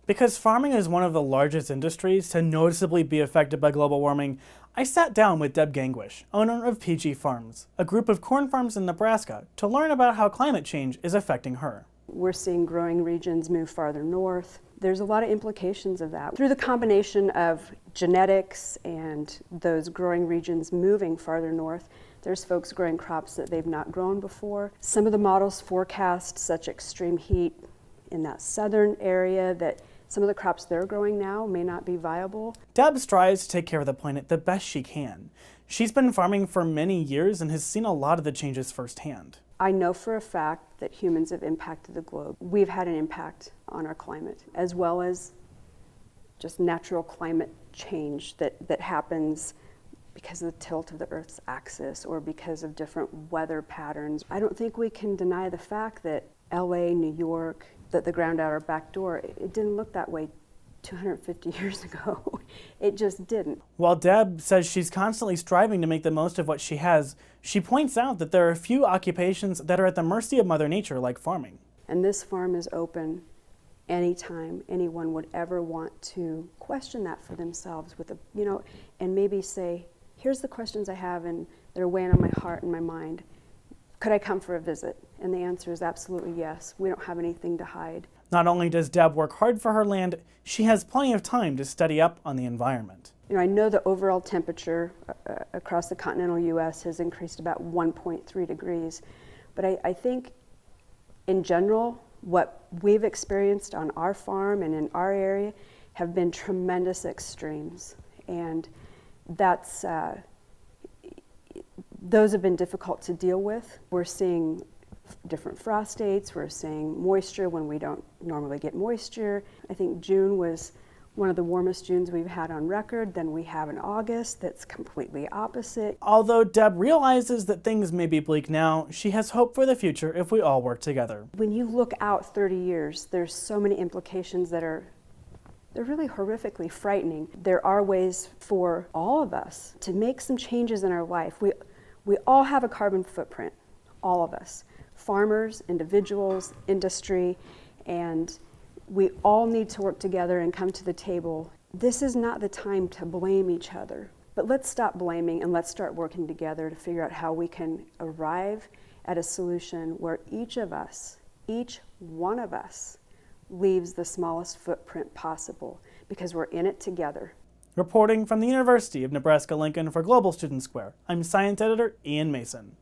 Because farming is one of the largest industries to noticeably be affected by global warming, I sat down with Deb Gangwish, owner of PG Farms, a group of corn farms in Nebraska, to learn about how climate change is affecting her. We're seeing growing regions move farther north. There's a lot of implications of that. Through the combination of genetics and those growing regions moving farther north, there's folks growing crops that they've not grown before. Some of the models forecast such extreme heat in that southern area that some of the crops they're growing now may not be viable. Deb strives to take care of the planet the best she can. She's been farming for many years and has seen a lot of the changes firsthand. I know for a fact that humans have impacted the globe. We've had an impact on our climate, as well as just natural climate change that happens because of the tilt of the Earth's axis or because of different weather patterns. I don't think we can deny the fact that LA, New York, that the ground out our back door, it didn't look that way 250 years ago. It just didn't. While Deb says she's constantly striving to make the most of what she has, she points out that there are a few occupations that are at the mercy of Mother Nature, like farming. And this farm is open anytime anyone would ever want to question that for themselves with and maybe say, here's the questions I have and they're weighing on my heart and my mind. Could I come for a visit? And the answer is absolutely yes. We don't have anything to hide. Not only does Deb work hard for her land, she has plenty of time to study up on the environment. I know the overall temperature across the continental U.S. has increased about 1.3 degrees, but I think in general, what we've experienced on our farm and in our area have been tremendous extremes. And those have been difficult to deal with. We're seeing different frost dates, we're seeing moisture when we don't normally get moisture. I think June was one of the warmest Junes we've had on record. Then we have an August that's completely opposite. Although Deb realizes that things may be bleak now, she has hope for the future if we all work together. When you look out 30 years, there's so many implications they're really horrifically frightening. There are ways for all of us to make some changes in our life. We all have a carbon footprint, all of us. Farmers, individuals, industry, and we all need to work together and come to the table. This is not the time to blame each other, but let's stop blaming and let's start working together to figure out how we can arrive at a solution where each one of us, leaves the smallest footprint possible because we're in it together. Reporting from the University of Nebraska-Lincoln for Global Student Square, I'm Science Editor Ian Mason.